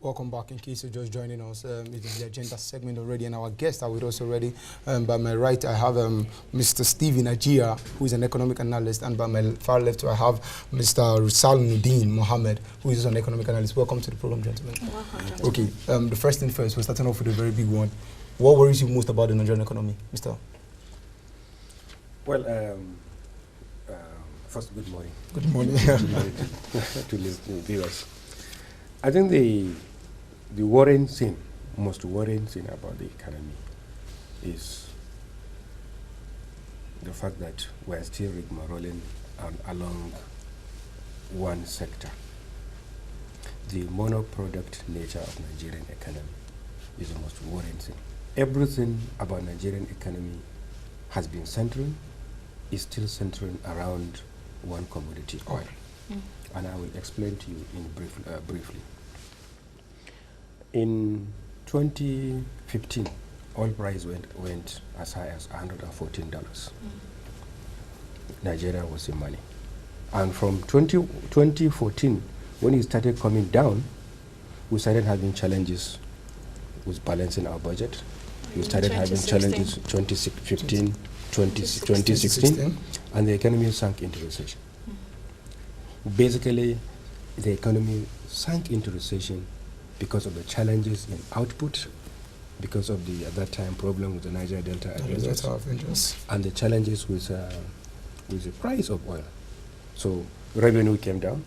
Welcome back. In case you're just joining us, it is the agenda segment already, and our guests are with us already. By my right, I have Mr. Stephen Ajia, who is an economic analyst, and by my far left, I have Mr. Rusal Nudin Mohammed, who is an economic analyst. Welcome to the program, gentlemen. Welcome, gentlemen. Okay, the first thing first, we're starting off with a very big one. What worries you most about the Nigerian economy, Mr.? Well, first, good morning. Good morning. Good morning to listening viewers. I think the worrying thing, most worrying thing about the economy is the fact that we're still rigmaroling along one sector. The monoproduct nature of Nigerian economy is the most worrying thing. Everything about Nigerian economy has been centering, is still centering around one commodity, oil. And I will explain to you in briefly. In 2015, oil price went as high as $114. Nigeria was in money. And from 2014, when it started coming down, we started having challenges with balancing our budget. We started having challenges 2015, 2016, and the economy sank into recession. Basically, the economy sank into recession because of the challenges in output, because of the, at that time, problem with the Niger Delta Avengers, and the challenges with the price of oil. So revenue came down.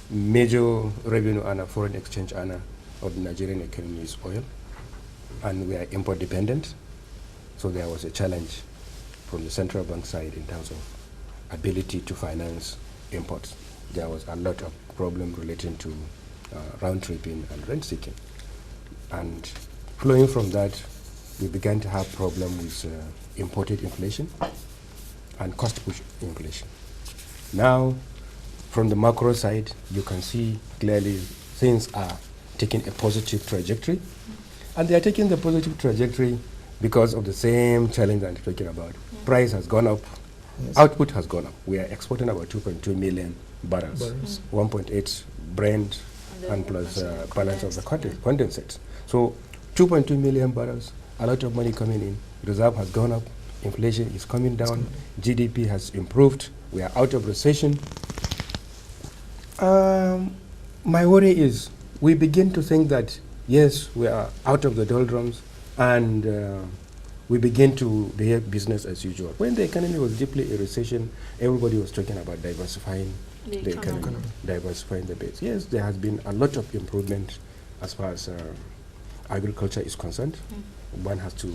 Major revenue earner, foreign exchange earner of the Nigerian economy is oil, and we are import dependent. So there was a challenge from the central bank side in terms of ability to finance imports. There was a lot of problem relating to round tripping and rent seeking. And flowing from that, we began to have problem with imported inflation and cost push inflation. Now, from the macro side, you can see clearly things are taking a positive trajectory. And they are taking the positive trajectory because of the same challenge I'm talking about. Price has gone up, output has gone up. We are exporting about 2.2 million barrels, 1.8 Brent, and plus balance of the condensate. So 2.2 million barrels, a lot of money coming in, reserve has gone up, inflation is coming down, GDP has improved, we are out of recession. My worry is we begin to think that, yes, we are out of the doldrums, and we begin to behave business as usual. When the economy was deeply in recession, everybody was talking about diversifying the economy, diversifying the base. Yes, there has been a lot of improvement as far as agriculture is concerned. One has to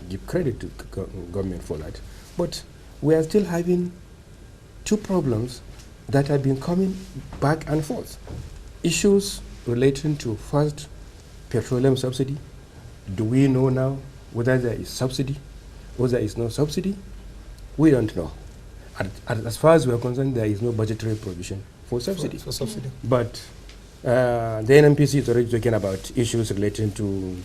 give credit to government for that. But we are still having two problems that have been coming back and forth. Issues relating to, first, petroleum subsidy. Do we know now whether there is subsidy or there is no subsidy? We don't know. As far as we are concerned, there is no budgetary provision for subsidy. But the NNPC is already talking about issues relating to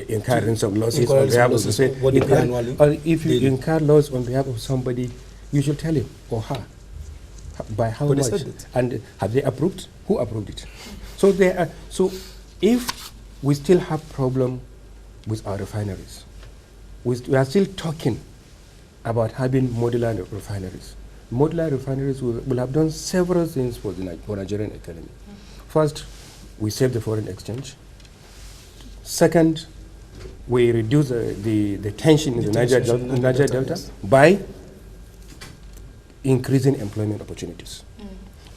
incurring some losses on behalf of the state. Or if you incur loss on behalf of somebody, you should tell him or her by how much, and have they approved? Who approved it? So there are, so if we still have problem with our refineries, we are still talking about having modular refineries. Modular refineries will have done several things for the Nigerian economy. First, we save the foreign exchange. Second, we reduce the tension in the Niger Delta by increasing employment opportunities.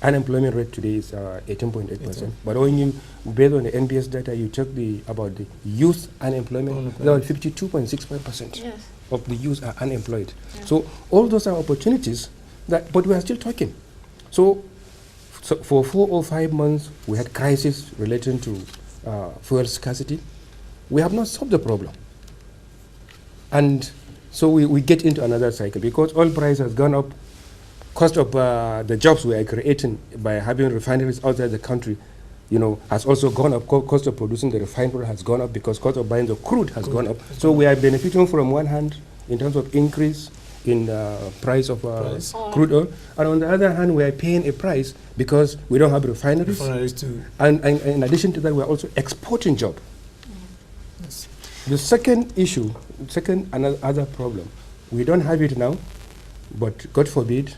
Unemployment rate today is 18.8%. But when you, based on the NBS data, you check about the youth unemployment, about 52.65% of the youth are unemployed. So all those are opportunities that, but we are still talking. So for 4 or 5 months, we had crisis relating to fuel scarcity. We have not solved the problem. And so we get into another cycle because oil price has gone up. Cost of the jobs we are creating by having refineries outside the country, has also gone up. Cost of producing the refined product has gone up because cost of buying the crude has gone up. So we are benefiting from one hand in terms of increase in price of crude oil, and on the other hand, we are paying a price because we don't have refineries. Too. And in addition to that, we are also exporting job. Yes. The second issue, other problem, we don't have it now, but God forbid,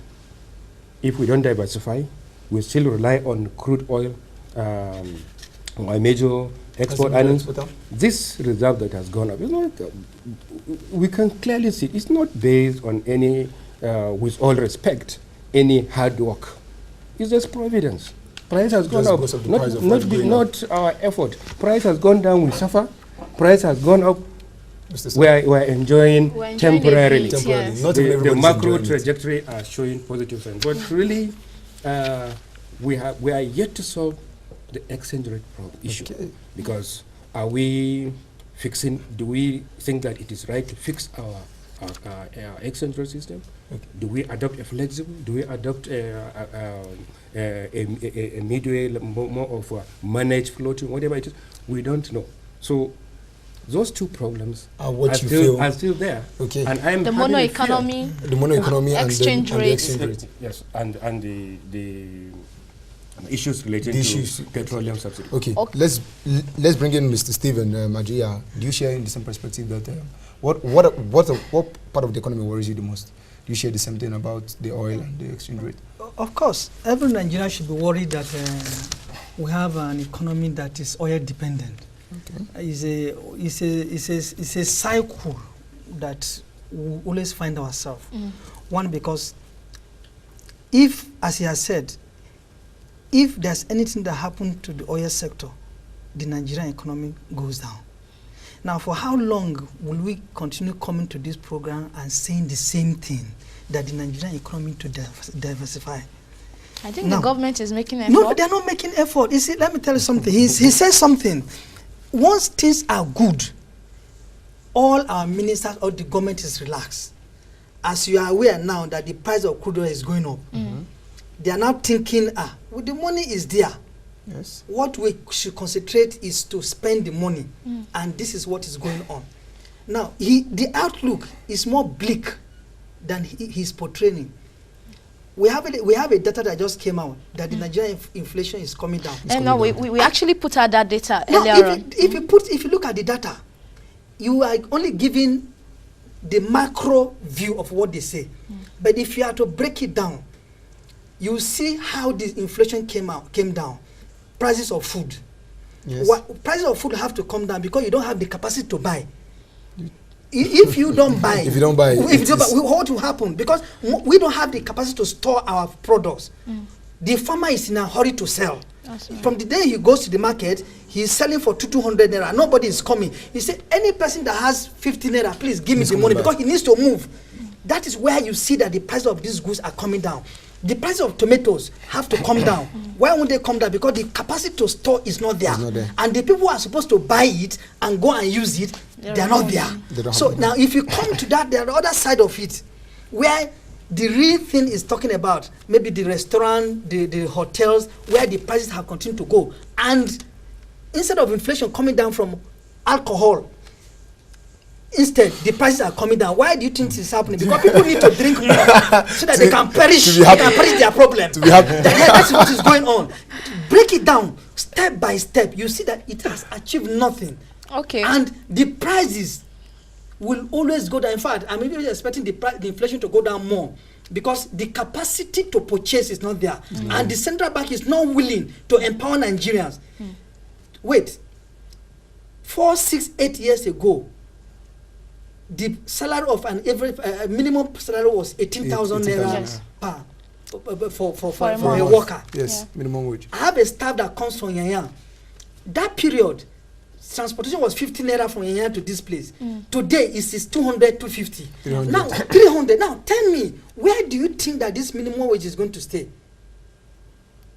if we don't diversify, we still rely on crude oil, our major export earnings. This reserve that has gone up, we can clearly see it's not based on any, with all respect, any hard work. It's just providence. Price has gone up, not our effort. Price has gone down, we suffer. Price has gone up, we're enjoying temporarily. Yes. The macro trajectory are showing positive signs. But really, we are yet to solve the exchange rate issue. Because are we fixing, do we think that it is right to fix our exchange rate system? Do we adopt a flexible? Do we adopt a midway, more of a managed floating, whatever it is? We don't know. So those two problems are still there. Okay. And I'm the mono economy, and exchange rate. Yes, and the issues related to petroleum subsidy. Okay. Let's bring in Mr. Stephen Ajia. Do you share in the same perspective that what part of the economy worries you the most? Do you share the same thing about the oil and the exchange rate? Of course, every Nigerian should be worried that we have an economy that is oil dependent. Okay. It's a cycle that we always find ourselves. One, because if, as he has said, if there's anything that happened to the oil sector, the Nigerian economy goes down. Now, for how long will we continue coming to this program and saying the same thing, that the Nigerian economy to diversify? I think the government is making effort. No, they're not making effort. You see, let me tell you something. He says something. Once things are good, all our ministers or the government is relaxed. As you are aware now that the price of crude oil is going up, they are now thinking, well, the money is there. Yes. What we should concentrate is to spend the money, and this is what is going on. Now, the outlook is more bleak than he's portraying. We have a data that just came out that the Nigerian inflation is coming down. We actually put out that data earlier on. If you look at the data, you are only giving the macro view of what they say. But if you are to break it down, you see how the inflation came down. Prices of food. Yes. Prices of food have to come down because you don't have the capacity to buy. If you don't buy, what will happen? Because we don't have the capacity to store our products. The farmer is in a hurry to sell. From the day he goes to the market, he's selling for 200 naira. Nobody is coming. He said, any person that has 50 naira, please give me the money, because he needs to move. That is where you see that the price of these goods are coming down. The price of tomatoes have to come down. Why won't they come down? Because the capacity to store is not there. And the people who are supposed to buy it and go and use it, they're not there. So now if you come to that, the other side of it, where the real thing is talking about, maybe the restaurant, the hotels, where the prices have continued to go. And instead of inflation coming down from alcohol, instead, the prices are coming down. Why do you think this is happening? Because people need to drink more so that they can perish their problem. That's what is going on. Break it down step by step. You see that it has achieved nothing. Okay. And the prices will always go down. In fact, I'm even expecting the inflation to go down more, because the capacity to purchase is not there. And the central bank is not willing to empower Nigerians. Wait, 4, 6, 8 years ago, the salary of an average minimum salary was 18,000 naira for a worker. Yes, minimum wage. I have a staff that comes from Yanya. That period, transportation was 50 naira from Yanya to this place. Today it is 200, 250. 300. Now 300. Now tell me, where do you think that this minimum wage is going to stay?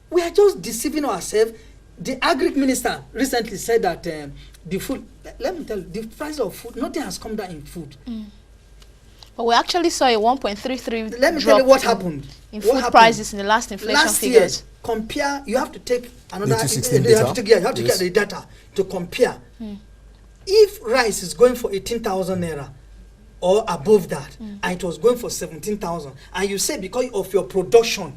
We are just deceiving ourselves. The agri minister recently said that the food, let me tell you, the price of food, nothing has come down in food. But we actually saw a 1.33 Let me tell you what happened. In food prices in the last inflation figures. Year, compare, you have to take another, you have to get the data to compare. If rice is going for 18,000 naira, or above that, and it was going for 17,000, and you say because of your production,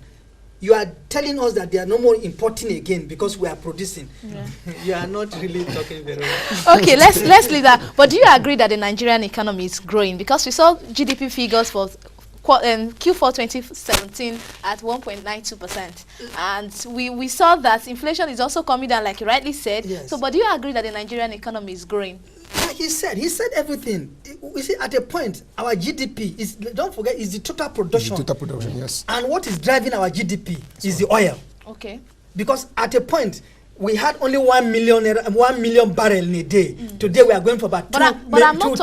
you are telling us that they are no more importing again because we are producing. Yeah. You are not really talking very well. Okay, let's leave that. But do you agree that the Nigerian economy is growing? Because we saw GDP figures for Q4 2017 at 1.92%, and we saw that inflation is also coming down, like you rightly said. Yes. So, but do you agree that the Nigerian economy is growing? Like he said everything. We see at a point our GDP is, don't forget, is the total production. The total production, yes. And what is driving our GDP is the oil. Okay. Because at a point we had only 1 million barrel in a day. Today we are going for about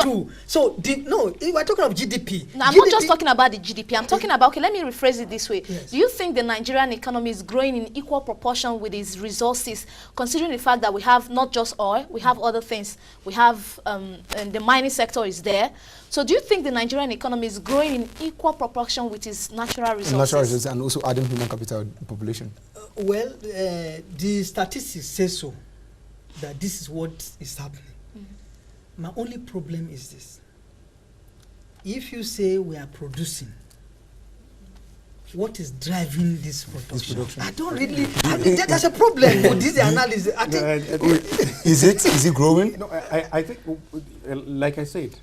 two. So no, we're talking of GDP. No, I'm not just talking about the GDP. I'm talking about, okay, let me rephrase it this way. Yes. Do you think the Nigerian economy is growing in equal proportion with its resources, considering the fact that we have not just oil, we have other things. We have, and the mining sector is there. So do you think the Nigerian economy is growing in equal proportion with its natural resources? Natural resources, and also adding human capital population. Well, the statistics say so, that this is what is happening. My only problem is this. If you say we are producing, what is driving this production? I don't really, there's a problem with this analysis. I think is it growing? No, I think, like I said,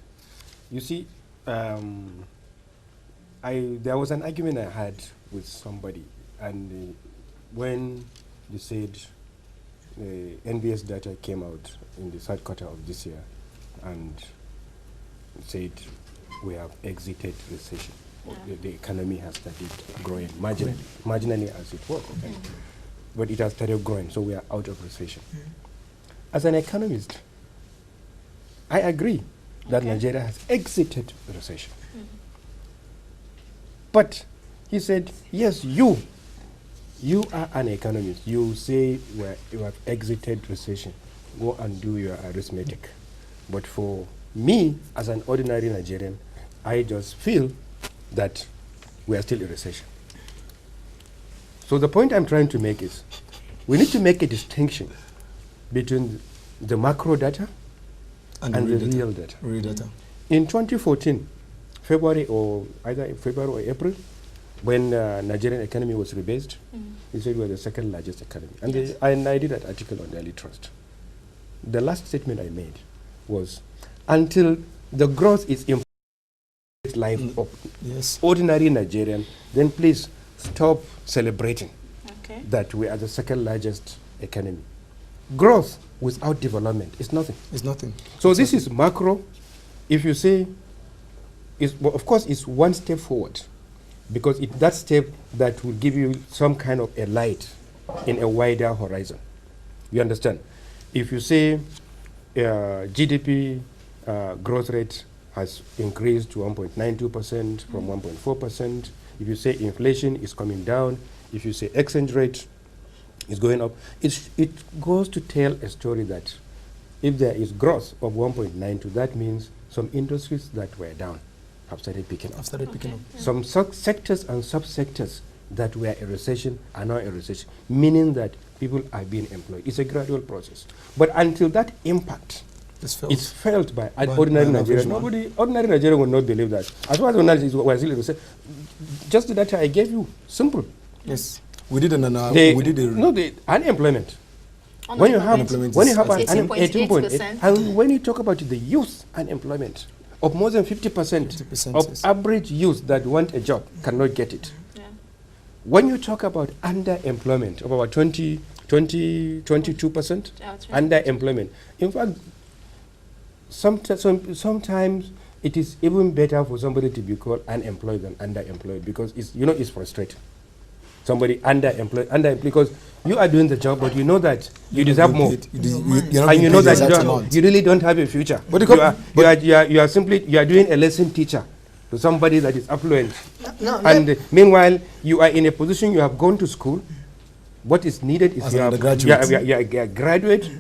you see, there was an argument I had with somebody, and when you said the NBS data came out in the third quarter of this year and said we have exited recession, the economy has started growing marginally as it was, okay? But it has started growing, so we are out of recession. As an economist, I agree that Nigeria has exited recession. But he said, yes, you are an economist. You say you have exited recession. Go and do your arithmetic. But for me, as an ordinary Nigerian, I just feel that we are still in recession. So the point I'm trying to make is, we need to make a distinction between the macro data and the real data. Real data. In 2014, February or April, when Nigerian economy was rebased, he said we were the second largest economy. And, and I did an article on Daily Trust. The last statement I made was, until the growth is in life of ordinary Nigerian, then please stop celebrating that we are the second largest economy. Growth without development is nothing. It's nothing. So this is macro. If you say, well, of course, it's one step forward, because it's that step that will give you some kind of a light in a wider horizon. You understand? If you say GDP growth rate has increased to 1.92% from 1.4%, if you say inflation is coming down, if you say exchange rate is going up, it goes to tell a story that if there is growth of 1.92, that means some industries that were down have started picking up. Some sectors and subsectors that were in recession are now in recession, meaning that people are being employed. It's a gradual process. But until that impact is felt by ordinary Nigerians, ordinary Nigerian will not believe that. As far as ordinary was still in recession, just the data I gave you, simple. Yes. We did the unemployment. When you have 18.8%, and when you talk about the youth unemployment of more than 50% of average youth that want a job cannot get it. When you talk about underemployment of about 22% underemployment, in fact, sometimes it is even better for somebody to be called unemployed than underemployed, because it's frustrating. Somebody underemployed because you are doing the job, but you know that you deserve more, and you know that you really don't have a future. But you are doing a lesson teacher to somebody that is affluent, meanwhile you are in a position, you have gone to school. What is needed is you are a graduate.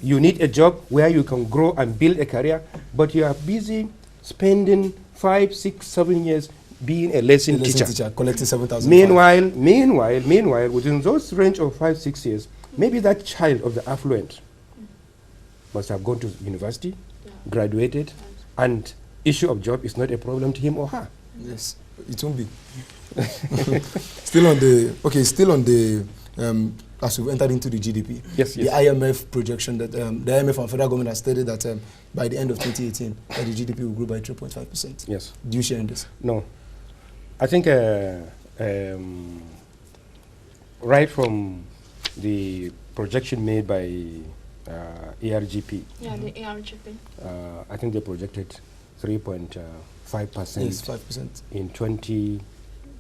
You need a job where you can grow and build a career, but you are busy spending 5, 6, 7 years being a lesson teacher, collecting 7,000. Meanwhile, within those range of 5, 6 years, maybe that child of the affluent must have gone to university, graduated, and issue of job is not a problem to him or her. Yes, it won't be. Still on the as we've entered into the GDP. Yes. The IMF projection that the IMF and federal government has stated that by the end of 2018, that the GDP will grow by 3.5%. Yes. Do you share in this? No. I think right from the projection made by ARGP. Yeah, the ARGP. I think they projected 3.5%. Yes, 5%. In 2017.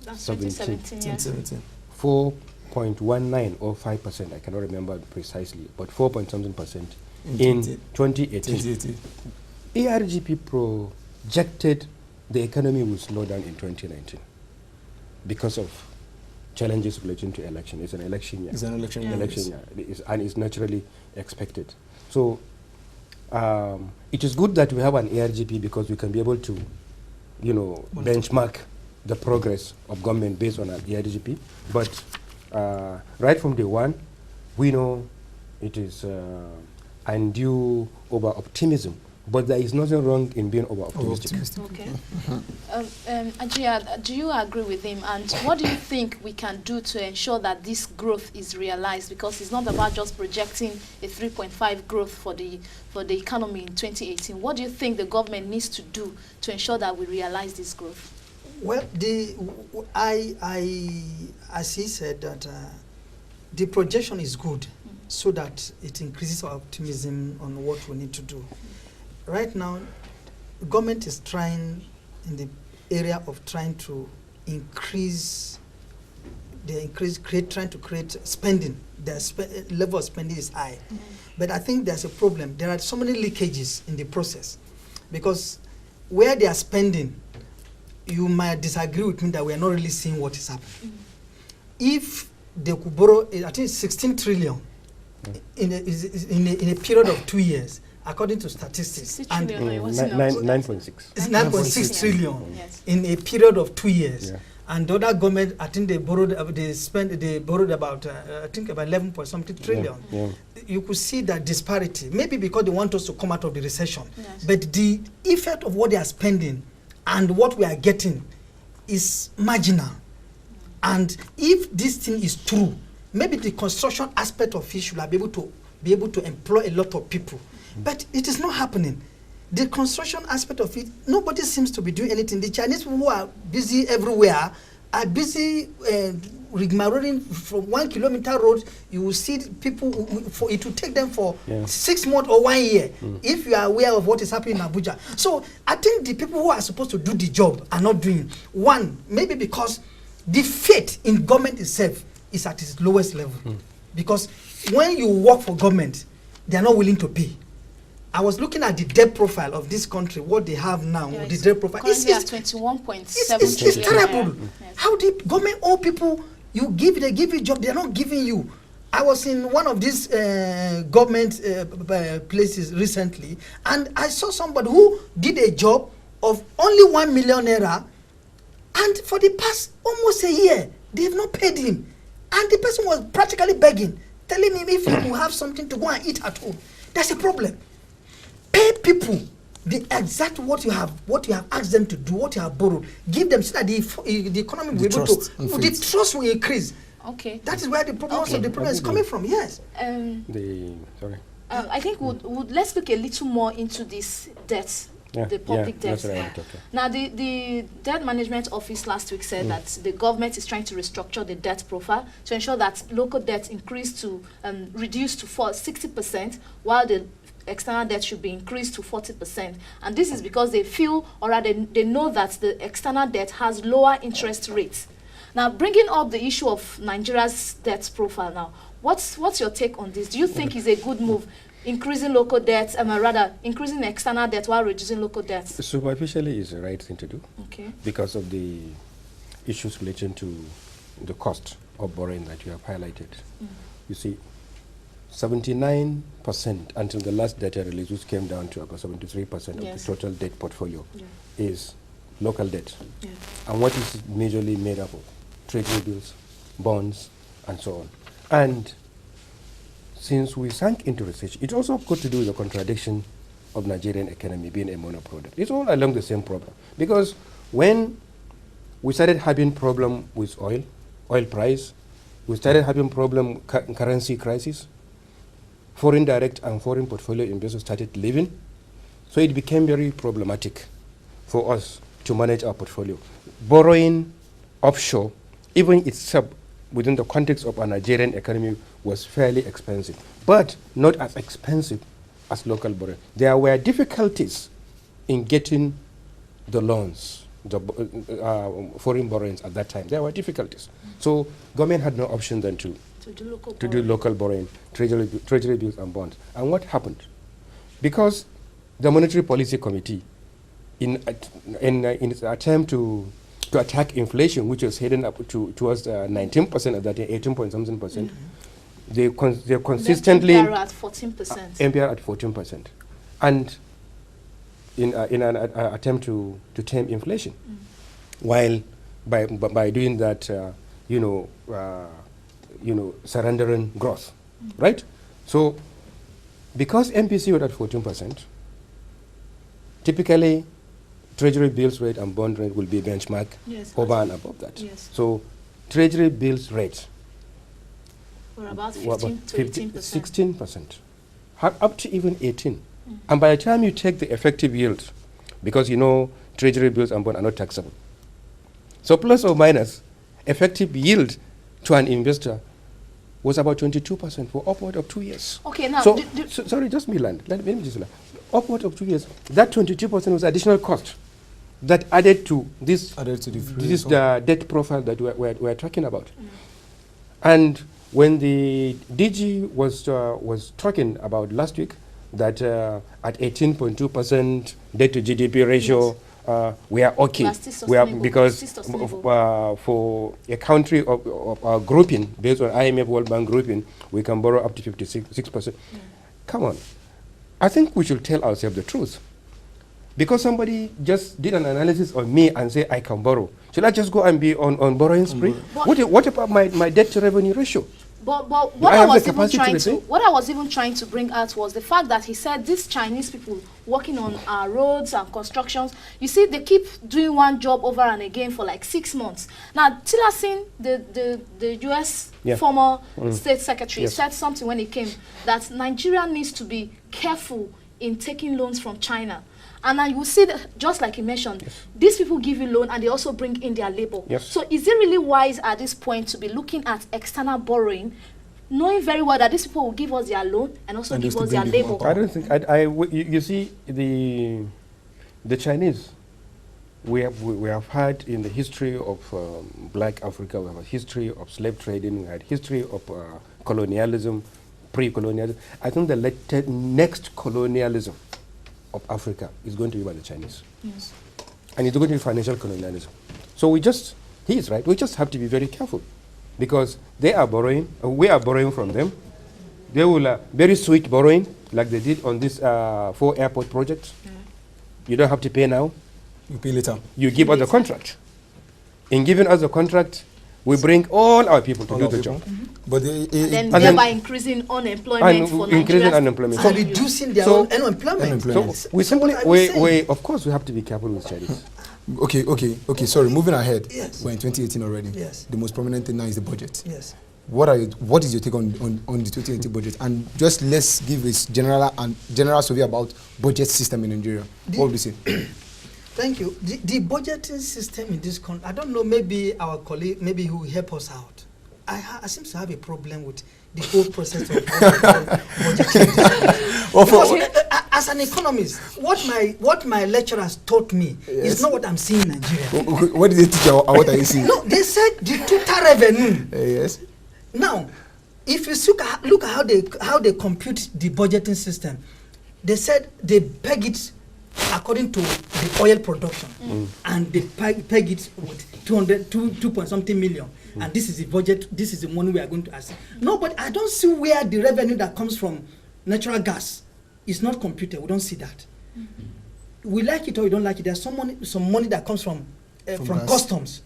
That's 2017, yeah. 2017. 4.19 or 5%, I cannot remember precisely, but 4.something% in 2018. ARGP projected the economy will slow down in 2019 because of challenges relating to election. It's an election year. It's an election year. And it's naturally expected. So it is good that we have an ARGP because we can be able to, benchmark the progress of government based on an ARGP. But right from day one, we know it is undue over-optimism. But there is nothing wrong in being over-optimistic. Okay. Ajia, do you agree with him? And what do you think we can do to ensure that this growth is realized? Because it's not about just projecting a 3.5 growth for the economy in 2018. What do you think the government needs to do to ensure that we realize this growth? Well, as he said, that the projection is good, so that it increases our optimism on what we need to do. Right now, government is trying in the area of trying to trying to create spending. The level of spending is high. But I think there's a problem. There are so many leakages in the process, because where they are spending, you might disagree with me that we are not really seeing what is happening. If they could borrow, I think 16 trillion in a period of 2 years, according to statistics, and 9.6. It's 9.6 trillion in a period of 2 years. Yeah. And the other government, I think they borrowed about I think about 11 point something trillion. Yeah. You could see that disparity, maybe because they want us to come out of the recession. Yes. But the effect of what they are spending and what we are getting is marginal. And if this thing is true, maybe the construction aspect of it should be able to employ a lot of people. But it is not happening. The construction aspect of it, nobody seems to be doing anything. The Chinese people who are busy everywhere are busy rigmaroling from 1 kilometer road. You will see people, it will take them for 6 months or 1 year, if you are aware of what is happening in Abuja. So I think the people who are supposed to do the job are not doing. One, maybe because the faith in government itself is at its lowest level. Because when you work for government, they are not willing to pay. I was looking at the debt profile of this country, what they have now, the debt profile. It's 21.7 it's terrible. Yes. How the government owe people, they give you job, they are not giving you. I was in one of these government places recently, and I saw somebody who did a job of only 1 million naira, and for the past almost a year, they have not paid him. And the person was practically begging, telling him if he will have something to go and eat at home. That's a problem. Pay people the exact what you have asked them to do, what you have borrowed. Give them so that the economy will be able to, the trust will increase. Okay. That is where the problem is coming from. Yes. I think let's look a little more into this debt. The public debt. Now, the Debt Management Office last week said that the government is trying to restructure the debt profile to ensure that local debt reduced to 60%, while the external debt should be increased to 40%. And this is because they feel, or rather they know that the external debt has lower interest rates. Now, bringing up the issue of Nigeria's debt profile now, what's your take on this? Do you think it's a good move, increasing local debt, rather increasing external debt while reducing local debt? Superficially, is the right thing to do. Okay. Because of the issues relating to the cost of borrowing that you have highlighted. You see, 79% until the last data release, which came down to about 73% of the total debt portfolio, is local debt. And what is it majorly made up of? Treasury bills, bonds, and so on. And since we sank into recession, it also got to do with the contradiction of Nigerian economy being a monoproduct. It's all along the same problem. Because when we started having problem with oil price, we started having problem currency crisis, foreign direct and foreign portfolio investors started leaving. So it became very problematic for us to manage our portfolio. Borrowing offshore, even itself within the context of our Nigerian economy, was fairly expensive, but not as expensive as local borrowing. There were difficulties in getting the loans, the foreign borrowings at that time. There were difficulties. So government had no option than to do local borrowing, treasury bills and bonds. And what happened? Because the Monetary Policy Committee, in its attempt to attack inflation, which was heading up towards 19% at that time, 18 point something percent, they consistently MPR at 14%. MPR at 14%, and in an attempt to tame inflation, while by doing that, surrendering growth, right? So, because MPC was at 14%, typically treasury bills rate and bond rate will be benchmark over and above that. Yes. So, treasury bills rate for about 15 to 18%. 16%, up to even 18. And by the time you take the effective yield, because treasury bills and bonds are not taxable, so plus or minus, effective yield to an investor was about 22% for upward of 2 years. Okay, now so sorry, just me land. Let me just land. Upward of 2 years, that 22% was additional cost that added to this debt profile that we're talking about. And when the DG was talking about last week that at 18.2% debt to GDP ratio, we are okay. We are, because for a country of our grouping, based on IMF World Bank grouping, we can borrow up to 56%. Come on. I think we should tell ourselves the truth. Because somebody just did an analysis on me and say I can borrow, should I just go and be on borrowing spree? What about my debt to revenue ratio? But what I was even trying to bring out was the fact that he said these Chinese people working on our roads and constructions, you see, they keep doing one job over and again for like 6 months. Now, Tillerson, the U.S. former state secretary, said something when he came that Nigeria needs to be careful in taking loans from China. And then you will see that, just like you mentioned, these people give you loan and they also bring in their labor. So is it really wise at this point to be looking at external borrowing, knowing very well that these people will give us their loan and also give us their labor? I don't think, you see, the Chinese, we have had in the history of Black Africa, we have a history of slave trading, we had history of colonialism, pre-colonialism. I think the next colonialism of Africa is going to be by the Chinese. Yes. And it's going to be financial colonialism. So he is right, we just have to be very careful because they are borrowing, we are borrowing from them. They will, very sweet borrowing, like they did on this 4 airport projects. You don't have to pay now. You pay later. You give us the contract. In giving us the contract, we bring all our people to do the job. But and thereby increasing unemployment for Nigerians. So reducing their own unemployment. So we simply, of course, we have to be careful with Chinese. Okay. Sorry, moving ahead. Yes. We're in 2018 already. Yes. The most prominent thing now is the budget. Yes. What is your take on the 2018 budget? And just let's give a general survey about budget system in Nigeria. What would you say? Thank you. The budgeting system in this country, I don't know, maybe our colleague, maybe who will help us out. I seem to have a problem with the whole process of budgeting. As an economist, what my lecturers taught me is not what I'm seeing in Nigeria. What did they teach you? What are you seeing? No, they said the total revenue. Yes. Now, if you look at how they compute the budgeting system, they said they peg it according to the oil production, and they peg it with 2 point something million, and this is the budget, this is the money we are going to ask. No, but I don't see where the revenue that comes from natural gas is not computed. We don't see that. We like it or we don't like it. There's some money that comes from customs.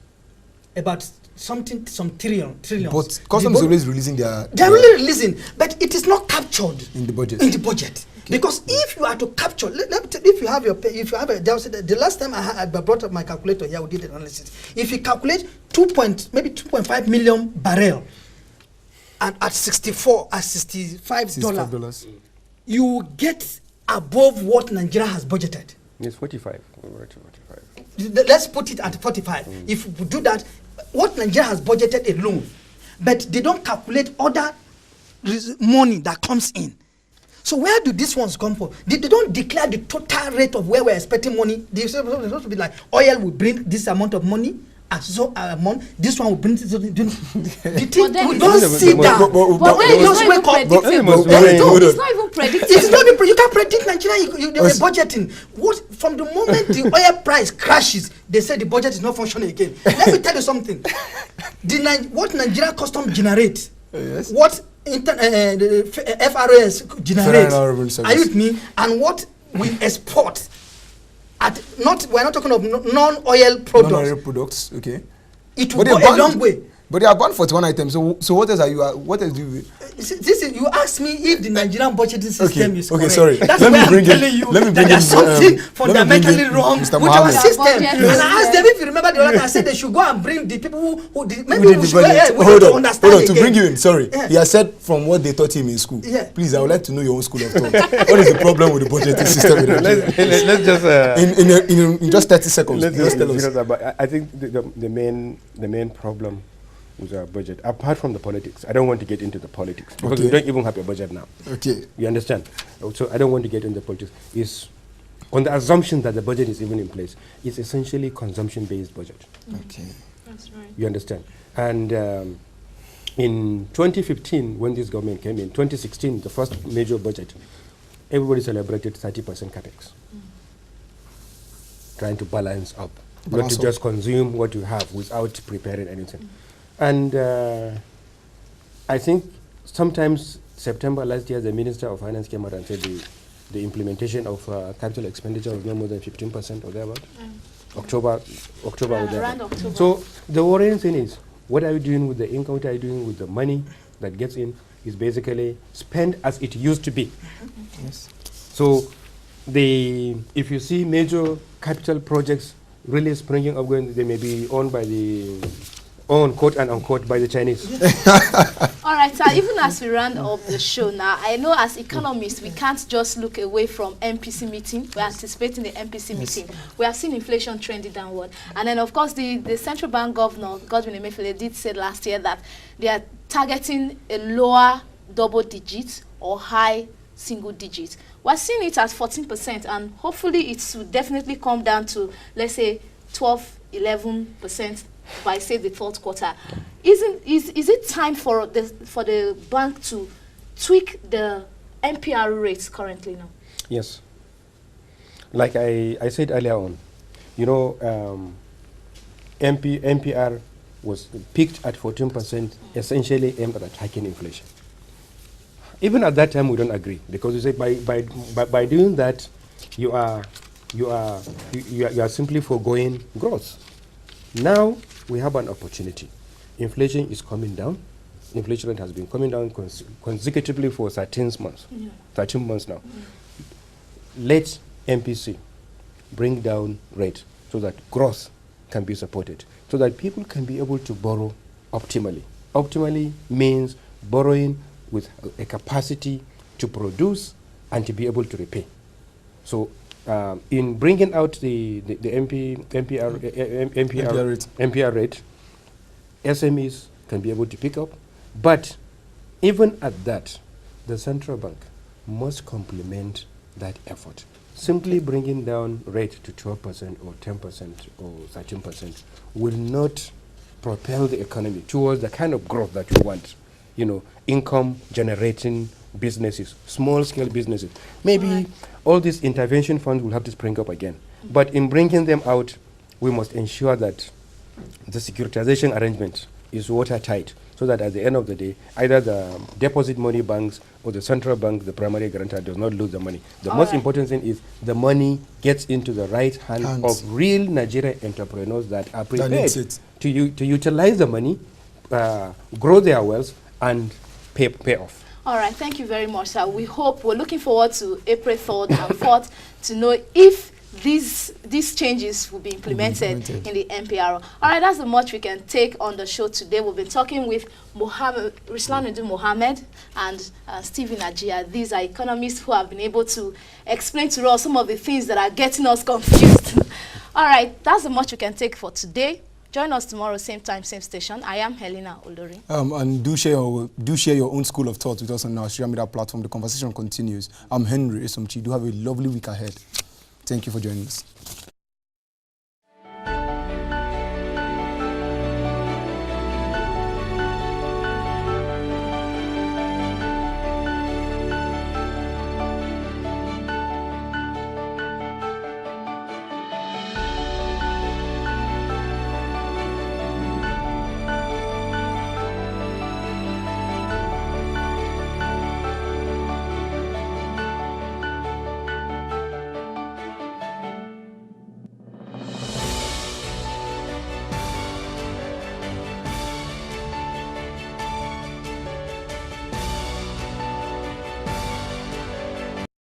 about some trillions. But customs is always releasing their... They're really releasing, but it is not captured in the budget. Okay. Because if you are to capture, if you have the last time I brought up my calculator here, we did the analysis. If you calculate 2.5 million barrel, and at $65, you get above what Nigeria has budgeted. It's 45. We're at 45. Let's put it at 45. If we do that, what Nigeria has budgeted alone, but they don't calculate other money that comes in. So where do these ones come from? They don't declare the total rate of where we're expecting money. They're supposed to be like, oil will bring this amount of money, and so amount, this one will bring this. We don't sit down. But it's not even predictable. It's not even predictable. You can't predict Nigeria. They were budgeting. From the moment the oil price crashes, they say the budget is not functioning again. Let me tell you something. What Nigeria custom generates, what the FRS generates, are you with me? And what we export. We're not talking of non-oil products. Non-oil products, okay. It will go a long way. But they are banned 41 items. So what else are you? What else do you? You asked me if the Nigerian budgeting system is correct. Okay, sorry. That's why I'm telling you that there's something fundamentally wrong with our system. And I asked them, if you remember the other time, I said they should go and bring the people who maybe we should hold on, to bring you in. Sorry, he has said from what they taught him in school. Please, I would like to know your own school of thought. What is the problem with the budgeting system in Nigeria? Let's just in just 30 seconds. Let's tell us. I think the main problem with our budget, apart from the politics, I don't want to get into the politics because we don't even have a budget now. Okay. You understand? So I don't want to get into the politics. Is on the assumption that the budget is even in place, it's essentially consumption-based budget. Okay. That's right. You understand? And in 2015, when this government came in, 2016, the first major budget, everybody celebrated 30% capex. Trying to balance up, not to just consume what you have without preparing anything. And I think sometimes September last year, the Minister of Finance came out and said the implementation of capital expenditure was no more than 15% or thereabout. October or around October. So the worrying thing is, what are you doing with the income? What are you doing with the money that gets in? Is basically spent as it used to be. Yes. So if you see major capital projects really springing up, they may be owned by quote and unquote by the Chinese. All right, so even as we round up the show now, I know as economists we can't just look away from MPC meeting. We're anticipating the MPC meeting. We have seen inflation trending downward, and then of course the central bank governor Godwin Emefiele did say last year that they are targeting a lower double digit or high single digit. We're seeing it at 14%, and hopefully it will definitely come down to, let's say, 12-11% by say the fourth quarter. Is it time for the bank to tweak the MPR rates currently now? Yes. Like I said earlier on, MPR was peaked at 14%, essentially aimed at attacking inflation. Even at that time, we don't agree, because you say by doing that, you are simply foregoing growth. Now we have an opportunity. Inflation is coming down. Inflation rate has been coming down consecutively for 13 months. 13 months now. Let MPC bring down rate so that growth can be supported, so that people can be able to borrow optimally. Optimally means borrowing with a capacity to produce and to be able to repay. So in bringing out the MPR rate, SMEs can be able to pick up. But even at that, the central bank must complement that effort. Simply bringing down rate to 12% or 10% or 13% will not propel the economy towards the kind of growth that we want. Income generating businesses, small scale businesses. Maybe all these intervention funds will have to spring up again. But in bringing them out, we must ensure that the securitization arrangement is watertight, so that at the end of the day, either the deposit money banks or the central bank, the primary guarantor, does not lose the money. The most important thing is the money gets into the right hands of real Nigerian entrepreneurs that are prepared to utilize the money, grow their wealth, and pay off. All right, thank you very much, sir. We're looking forward to April 3rd and 4th to know if these changes will be implemented in the MPRO. All right, that's the much we can take on the show today. We've been talking with Rislanuddin Mohammed and Stephen Ajia. These are economists who have been able to explain to us some of the things that are getting us confused. All right, that's the much we can take for today. Join us tomorrow, same time, same station. I am Helena Olori. And do share your own school of thought with us on our social media platform. The conversation continues. I'm Henry Esomchi. Do have a lovely week ahead. Thank you for joining us.